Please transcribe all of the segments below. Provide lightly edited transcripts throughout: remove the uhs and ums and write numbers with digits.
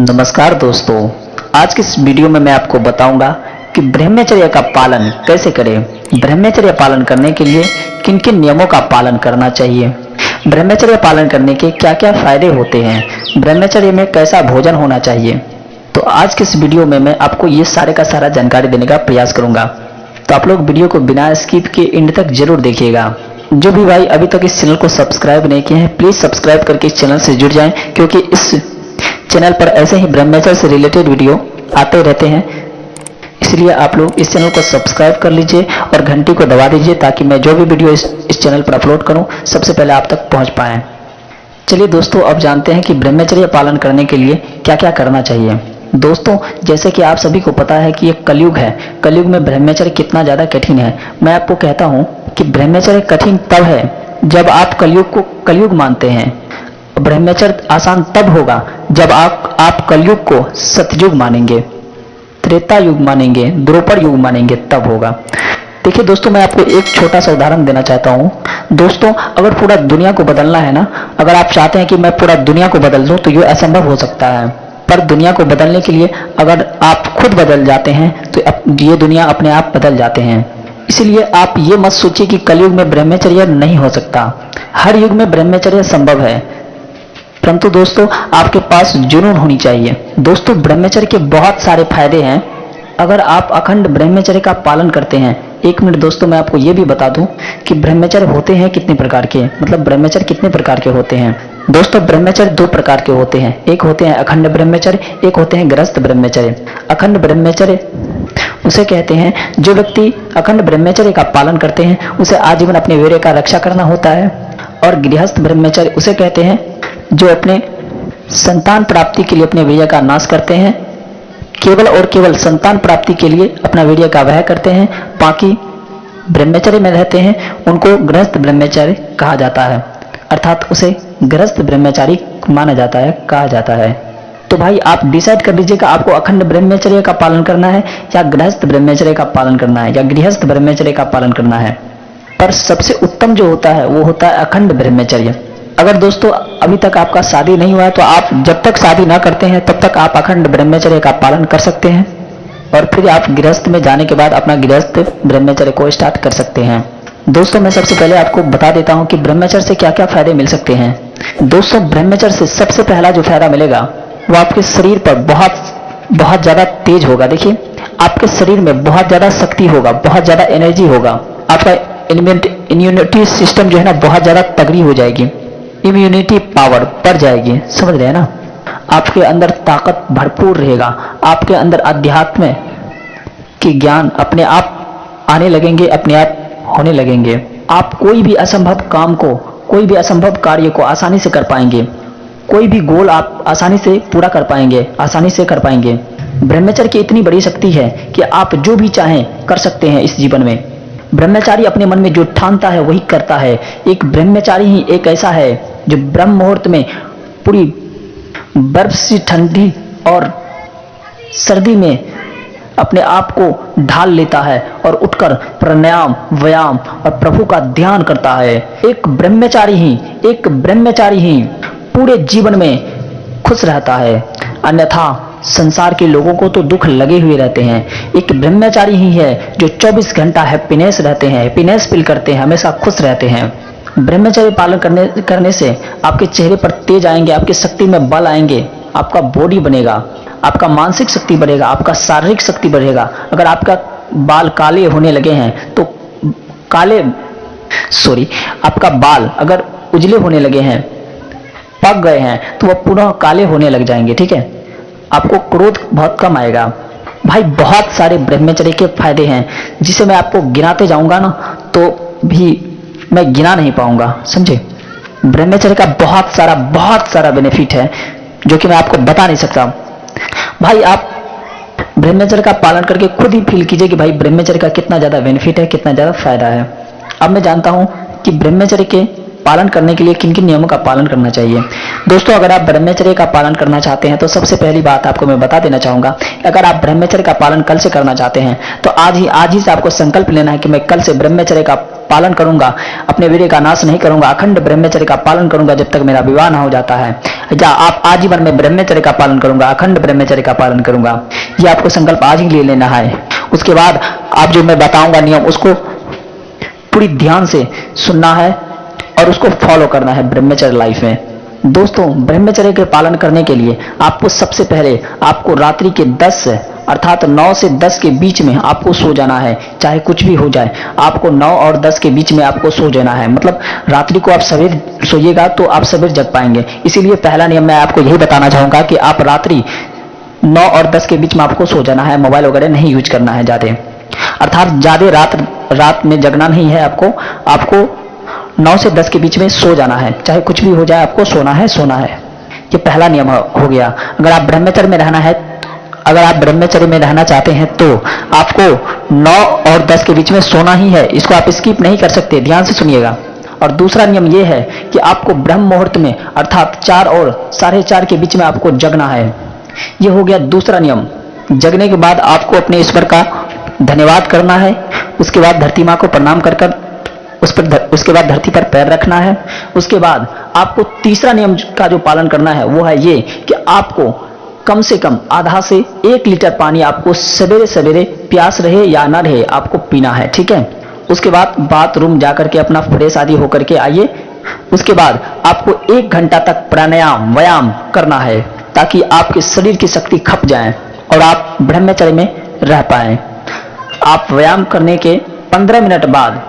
नमस्कार दोस्तों, आज की इस वीडियो में मैं आपको बताऊंगा कि ब्रह्मचर्य का पालन कैसे करें। ब्रह्मचर्य पालन करने के लिए किन किन नियमों का पालन करना चाहिए, ब्रह्मचर्य पालन करने के क्या क्या फायदे होते हैं, ब्रह्मचर्य में कैसा भोजन होना चाहिए। तो आज की इस वीडियो में मैं आपको ये सारे का सारा जानकारी देने का प्रयास करूंगा। तो आप लोग वीडियो को बिना स्किप के एंड तक जरूर देखिएगा। जो भी भाई अभी तक इस चैनल को सब्सक्राइब नहीं किए हैं, प्लीज सब्सक्राइब करके इस चैनल से जुड़ जाएं, क्योंकि इस चैनल पर ऐसे ही ब्रह्मचर्य से रिलेटेड वीडियो आते रहते हैं। इसलिए आप लोग इस चैनल को सब्सक्राइब कर लीजिए और घंटी को दबा दीजिए, ताकि मैं जो भी वीडियो इस चैनल पर अपलोड करूं सबसे पहले आप तक पहुंच पाएं। चलिए दोस्तों, अब जानते हैं कि ब्रह्मचर्य पालन करने के लिए क्या क्या करना चाहिए। दोस्तों, जैसे कि आप सभी को पता है कि ये कलयुग है। कलयुग में ब्रह्मचर्य कितना ज्यादा कठिन है। मैं आपको कहता हूं कि ब्रह्मचर्य कठिन तब है जब आप कलयुग को कलयुग मानते हैं। ब्रह्मचर्य आसान तब होगा जब आप कलयुग को सतयुग मानेंगे, त्रेता युग मानेंगे, द्वापर युग मानेंगे, तब होगा। देखिए दोस्तों, मैं आपको एक छोटा सा उदाहरण देना चाहता हूँ। दोस्तों, अगर पूरा दुनिया को बदलना है ना, अगर आप चाहते हैं कि मैं पूरा दुनिया को बदल दूं, तो ये असंभव हो सकता है। पर दुनिया को बदलने के लिए अगर आप खुद बदल जाते हैं तो ये दुनिया अपने आप बदल जाते हैं। इसलिए आप ये मत सोचिए कि कलयुग में ब्रह्मचर्य नहीं हो सकता। हर युग में ब्रह्मचर्य संभव है, परंतु दोस्तों आपके पास जुनून होनी चाहिए। दोस्तों, ब्रह्मचर्य के बहुत सारे फायदे हैं अगर आप अखंड ब्रह्मचर्य का पालन करते हैं। एक मिनट दोस्तों, मैं आपको ये भी बता दूं कि ब्रह्मचर्य होते हैं कितने प्रकार के, मतलब ब्रह्मचर्य कितने प्रकार के होते हैं। दोस्तों, ब्रह्मचर्य दो प्रकार के होते हैं। एक होते हैं अखंड ब्रह्मचर्य, एक होते हैं गृहस्थ ब्रह्मचर्य। अखंड ब्रह्मचर्य उसे कहते हैं जो व्यक्ति अखंड ब्रह्मचर्य का पालन करते हैं, उसे आजीवन अपने वीर्य का रक्षा करना होता है। और गृहस्थ ब्रह्मचर्य उसे कहते हैं जो अपने संतान प्राप्ति के लिए अपने वीर्य का नाश करते हैं, केवल और केवल संतान प्राप्ति के लिए अपना वीर्य का वह करते हैं, बाकी ब्रह्मचर्य में रहते हैं, उनको गृहस्थ ब्रह्मचर्य कहा जाता है। अर्थात उसे गृहस्थ ब्रह्मचारी माना जाता है, कहा जाता है। तो भाई आप डिसाइड कर लीजिएगा, आपको अखंड ब्रह्मचर्य का पालन करना है या गृहस्थ ब्रह्मचर्य का पालन करना है या गृहस्थ ब्रह्मचर्य का पालन करना है। पर सबसे उत्तम जो होता है वो होता है अखंड ब्रह्मचर्य। अगर दोस्तों अभी तक आपका शादी नहीं हुआ है, तो आप जब तक शादी ना करते हैं तब तक आप अखंड ब्रह्मचर्य का पालन कर सकते हैं, और फिर आप गृहस्थ में जाने के बाद अपना गृहस्थ ब्रह्मचर्य को स्टार्ट कर सकते हैं। दोस्तों, मैं सबसे पहले आपको बता देता हूं कि ब्रह्मचर्य से क्या क्या फायदे मिल सकते हैं। दोस्तों, ब्रह्मचर्य से सबसे पहला जो फायदा मिलेगा वो आपके शरीर पर बहुत ज्यादा तेज होगा। देखिए, आपके शरीर में बहुत ज्यादा शक्ति होगा, बहुत ज्यादा एनर्जी होगा। आपका इम्यूनिटी सिस्टम जो है ना बहुत ज्यादा तगड़ी हो जाएगी, इम्यूनिटी पावर बढ़ जाएगी, समझ रहे हैं ना। आपके अंदर ताकत भरपूर रहेगा, आपके अंदर अध्यात्म के ज्ञान अपने आप आने लगेंगे, अपने आप होने लगेंगे। आप कोई भी असंभव काम को, कोई भी असंभव कार्य को आसानी से कर पाएंगे, कोई भी गोल आप आसानी से पूरा कर पाएंगे, आसानी से कर पाएंगे। ब्रह्मचर्य की इतनी बड़ी शक्ति है कि आप जो भी चाहें कर सकते हैं इस जीवन में। ब्रह्मचारी अपने मन में जो ठानता है वही करता है। एक ब्रह्मचारी ही एक ऐसा है जो ब्रह्म मुहूर्त में पूरी बर्फ सी ठंडी और सर्दी में अपने आप को ढाल लेता है और उठकर प्राणायाम, व्यायाम और प्रभु का ध्यान करता है। एक ब्रह्मचारी ही पूरे जीवन में खुश रहता है, अन्यथा संसार के लोगों को तो दुख लगे हुए रहते हैं। एक ब्रह्मचारी ही है जो 24 घंटा हैप्पीनेस रहते हैं, हैप्पीनेस फील करते हैं, हमेशा खुश रहते हैं। ब्रह्मचर्य पालन करने से आपके चेहरे पर तेज आएंगे, आपकी शक्ति में बल आएंगे, आपका बॉडी बनेगा, आपका मानसिक शक्ति बढ़ेगा, आपका शारीरिक शक्ति बढ़ेगा। अगर आपका बाल काले होने लगे हैं तो आपका बाल अगर उजले होने लगे हैं, पक गए हैं, तो वह पुनः काले होने लग जाएंगे। ठीक है, आपको क्रोध बहुत कम आएगा। भाई बहुत सारे ब्रह्मचर्य के फायदे हैं, जिसे मैं आपको गिनाते जाऊंगा ना तो भी मैं गिना नहीं पाऊंगा, समझे। ब्रह्मचर्य का बहुत सारा बेनिफिट है जो कि मैं आपको बता नहीं सकता। भाई आप ब्रह्मचर्य का पालन करके खुद ही फील कीजिए कि भाई ब्रह्मचर्य का कितना ज्यादा बेनिफिट है, कितना ज्यादा फायदा है। अब मैं जानता हूं कि ब्रह्मचर्य के पालन करने के लिए किन किन नियमों का पालन करना चाहिए। दोस्तों, अगर आप ब्रह्मचर्य का पालन करना चाहते हैं तो सबसे पहली बात आपको मैं बता देना चाहूंगा, अगर आप ब्रह्मचर्य का पालन कल से करना चाहते हैं तो आज ही से आपको संकल्प लेना है कि मैं कल से ब्रह्मचर्य का पालन करूंगा, अपने वीर्य का नाश नहीं करूंगा, अखंड ब्रह्मचर्य का पालन करूंगा जब तक मेरा विवाह न हो जाता है, या आप आजीवन में ब्रह्मचर्य का पालन करूंगा, अखंड ब्रह्मचर्य का पालन करूंगा, ये आपको संकल्प आज ही ले लेना है। उसके बाद आप जो मैं बताऊंगा नियम, उसको पूरी ध्यान से सुनना है और उसको फॉलो करना है ब्रह्मचर्य लाइफ में। दोस्तों, ब्रह्मचर्य के पालन करने के लिए आपको सबसे पहले आपको रात्रि के 10 अर्थात 9 से 10 के बीच में आपको सो जाना है, चाहे कुछ भी हो जाए, आपको 9 और 10 के बीच में आपको सो जाना है। मतलब रात्रि को आप सवेरे सोइएगा तो आप सवेरे जग पाएंगे। इसीलिए पहला नियम मैं आपको यही बताना चाहूंगा कि आप रात्रि 9 और 10 के बीच में आपको सो जाना है, मोबाइल वगैरह नहीं यूज करना है ज्यादा, अर्थात ज्यादा रात में जगना नहीं है, आपको 9 से 10 के बीच में सो जाना है, चाहे कुछ भी हो जाए आपको सोना है। ये पहला नियम हो गया। अगर आप ब्रह्मचर्य में रहना चाहते हैं तो आपको 9 और 10 के बीच में सोना ही है, इसको आप स्किप नहीं कर सकते, ध्यान से सुनिएगा। और दूसरा नियम यह है कि आपको ब्रह्म मुहूर्त में अर्थात 4 और 4:30 के बीच में आपको जगना है। यह हो गया दूसरा नियम। जगने के बाद आपको अपने ईश्वर का धन्यवाद करना है, उसके बाद धरती माँ को प्रणाम कर उसके बाद धरती पर पैर रखना है। उसके बाद आपको तीसरा नियम का जो पालन करना है वो है ये कि आपको कम से कम आधा से 1 लीटर पानी आपको सवेरे सवेरे, प्यास रहे या ना रहे, आपको पीना है, ठीक है। उसके बाद बाथरूम जाकर के अपना फ्रेश आदि होकर के आइए। उसके बाद आपको 1 घंटा तक प्राणायाम व्यायाम करना है ताकि आपके शरीर की शक्ति खप जाए और आप ब्रह्मचर्य में रह पाए। आप व्यायाम करने के 15 मिनट बाद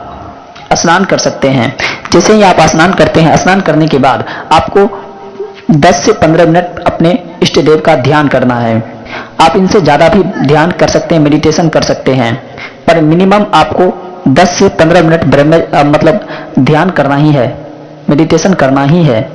स्नान कर सकते हैं। जैसे ही आप स्नान करते हैं, स्नान करने के बाद आपको 10 से 15 मिनट अपने इष्ट देव का ध्यान करना है। आप इनसे ज्यादा भी ध्यान कर सकते हैं, मेडिटेशन कर सकते हैं, पर मिनिमम आपको 10 से 15 मिनट ध्यान करना ही है, मेडिटेशन करना ही है।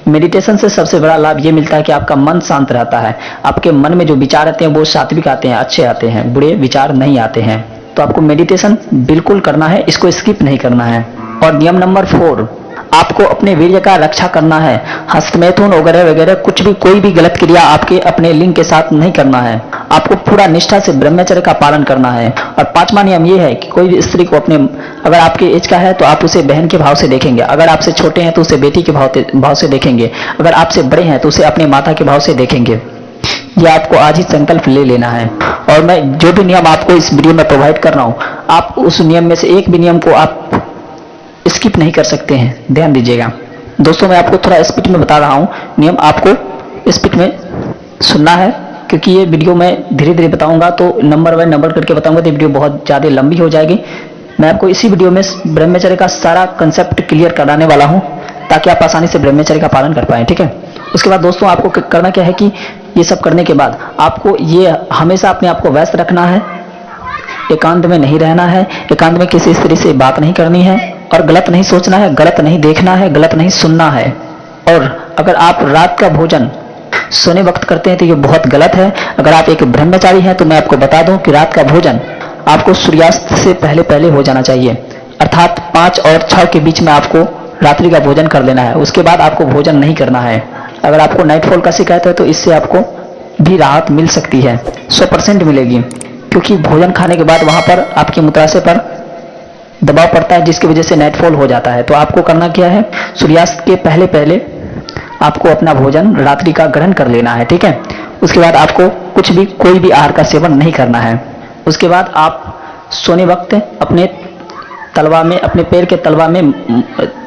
मेडिटेशन से सबसे बड़ा लाभ ये मिलता है कि आपका मन शांत रहता है, आपके मन में जो विचार आते हैं वो सात्विक आते हैं, अच्छे आते हैं, बुरे विचार नहीं आते हैं। तो आपको मेडिटेशन बिल्कुल करना है, इसको स्किप नहीं करना है। और नियम नंबर 4, आपको अपने वीर्य का रक्षा करना है। हस्तमैथुन वगैरह वगैरह कुछ भी, कोई भी गलत क्रिया आपके अपने लिंग के साथ नहीं करना है। आपको पूरा निष्ठा से ब्रह्मचर्य का पालन करना है। और 5वां नियम यह है कि कोई भी स्त्री को अगर आपके एज का है तो आप उसे बहन के भाव से देखेंगे, अगर आपसे छोटे हैं तो उसे बेटी के भाव से देखेंगे, अगर आपसे बड़े हैं तो उसे अपने माता के भाव से देखेंगे। ये आपको आज ही संकल्प ले लेना है। और मैं जो भी नियम आपको इस वीडियो में प्रोवाइड कर रहा हूं, आप उस नियम में से एक भी नियम को आप स्किप नहीं कर सकते हैं, ध्यान दीजिएगा। दोस्तों, मैं आपको थोड़ा स्पीड में बता रहा हूं, नियम आपको स्पीड में सुनना है, क्योंकि ये वीडियो मैं धीरे धीरे बताऊंगा तो नंबर बाय नंबर करके बताऊंगा तो वीडियो बहुत ज्यादा लंबी हो जाएगी। मैं आपको इसी वीडियो में ब्रह्मचर्य का सारा कंसेप्ट क्लियर कराने वाला हूं ताकि आप आसानी से ब्रह्मचर्य का पालन कर पाएं, ठीक है। उसके बाद दोस्तों, आपको करना क्या है कि ये सब करने के बाद आपको ये हमेशा अपने आप को व्यस्त रखना है, एकांत में नहीं रहना है, एकांत में किसी स्त्री से बात नहीं करनी है, और गलत नहीं सोचना है, गलत नहीं देखना है, गलत नहीं सुनना है। और अगर आप रात का भोजन सोने वक्त करते हैं तो ये बहुत गलत है। अगर आप एक ब्रह्मचारी हैं तो मैं आपको बता दूं कि रात का भोजन आपको सूर्यास्त से पहले पहले हो जाना चाहिए, अर्थात 5 और 6 के बीच में आपको रात्रि का भोजन कर लेना है। उसके बाद आपको भोजन नहीं करना है। अगर आपको नाइटफॉल का शिकायत है तो इससे आपको भी राहत मिल सकती है, 100% मिलेगी, क्योंकि भोजन खाने के बाद वहां पर आपके मूत्राशय पर दबाव पड़ता है जिसकी वजह से नाइटफॉल हो जाता है। तो आपको करना क्या है, सूर्यास्त के पहले पहले आपको अपना भोजन रात्रि का ग्रहण कर लेना है, ठीक है। उसके बाद आपको कुछ भी, कोई भी आहार का सेवन नहीं करना है। उसके बाद आप सोने वक्त अपने तलवा में, अपने पैर के तलवा में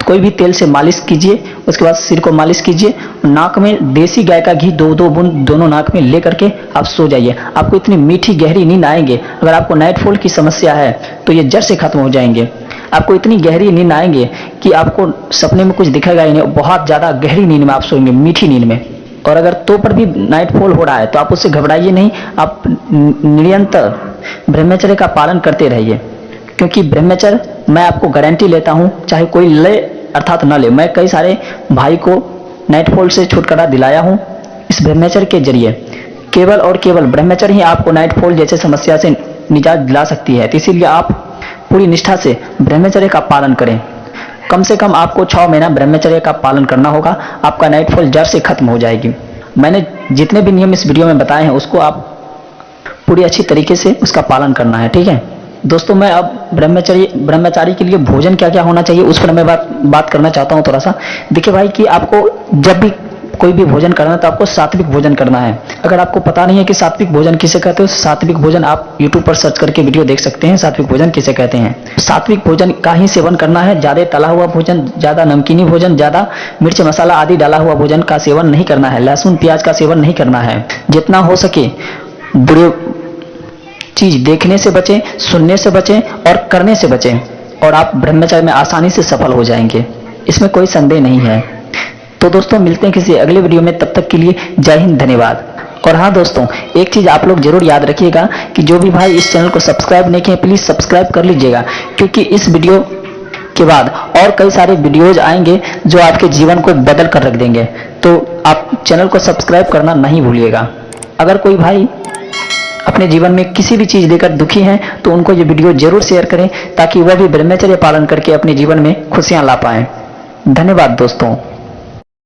कोई भी तेल से मालिश कीजिए। उसके बाद सिर को मालिश कीजिए, नाक में देसी गाय का घी 2-2 बूंद दोनों नाक में लेकर के आप सो जाइए। आपको इतनी मीठी गहरी नींद आएंगे। अगर आपको नाइटफॉल की समस्या है तो ये जड़ से खत्म हो जाएंगे। आपको इतनी गहरी नींद आएंगे कि आपको सपने में कुछ दिखेगा ही नहीं, बहुत ज्यादा गहरी नींद में आप सोएंगे, मीठी नींद में। और अगर तो पर भी नाइटफॉल हो रहा है तो आप उससे घबराइए नहीं, आप निरंतर ब्रह्मचर्य का पालन करते रहिए, क्योंकि ब्रह्मचर्य मैं आपको गारंटी लेता हूं, चाहे कोई ले अर्थात न ले, मैं कई सारे भाई को नाइटफॉल से छुटकारा दिलाया हूं इस ब्रह्मचर्य के जरिए। केवल और केवल ब्रह्मचर्य ही आपको नाइटफॉल जैसे समस्या से निजात दिला सकती है। तो इसीलिए आप पूरी निष्ठा से ब्रह्मचर्य का पालन करें। कम से कम आपको 6 महीना ब्रह्मचर्य का पालन करना होगा, आपका नाइटफॉल जड़ से खत्म हो जाएगी। मैंने जितने भी नियम इस वीडियो में बताए हैं उसको आप पूरी अच्छी तरीके से उसका पालन करना है, ठीक है। दोस्तों मैं अब ब्रह्मचारी के लिए भोजन क्या क्या होना चाहिए उस पर मैं बात करना चाहता हूँ थोड़ा सा। देखिए भाई कि आपको जब भी कोई भी भोजन करना है तो आपको सात्विक भोजन करना है। अगर आपको पता नहीं है कि सात्विक भोजन किसे कहते हो, सात्विक भोजन आप YouTube पर सर्च करके वीडियो देख सकते हैं, सात्विक भोजन किसे कहते हैं। सात्विक भोजन का ही सेवन करना है। ज्यादा तला हुआ भोजन, ज्यादा नमकीनी भोजन, ज्यादा मिर्च मसाला आदि डाला हुआ भोजन का सेवन नहीं करना है। लहसुन प्याज का सेवन नहीं करना है। जितना हो सके बुरे चीज देखने से बचें, सुनने से बचें और करने से बचें, और आप ब्रह्मचर्य में आसानी से सफल हो जाएंगे, इसमें कोई संदेह नहीं है। तो दोस्तों मिलते हैं किसी अगले वीडियो में, तब तक के लिए जय हिंद, धन्यवाद। और हाँ दोस्तों, एक चीज आप लोग जरूर याद रखिएगा कि जो भी भाई इस चैनल को सब्सक्राइब नहीं किए प्लीज सब्सक्राइब कर लीजिएगा, क्योंकि इस वीडियो के बाद और कई सारे वीडियोज आएंगे जो आपके जीवन को बदल कर रख देंगे। तो आप चैनल को सब्सक्राइब करना नहीं भूलिएगा। अगर कोई भाई अपने जीवन में किसी भी चीज लेकर दुखी हैं तो उनको ये वीडियो जरूर शेयर करें, ताकि वह भी ब्रह्मचर्य पालन करके अपने जीवन में खुशियां ला पाएं। धन्यवाद दोस्तों।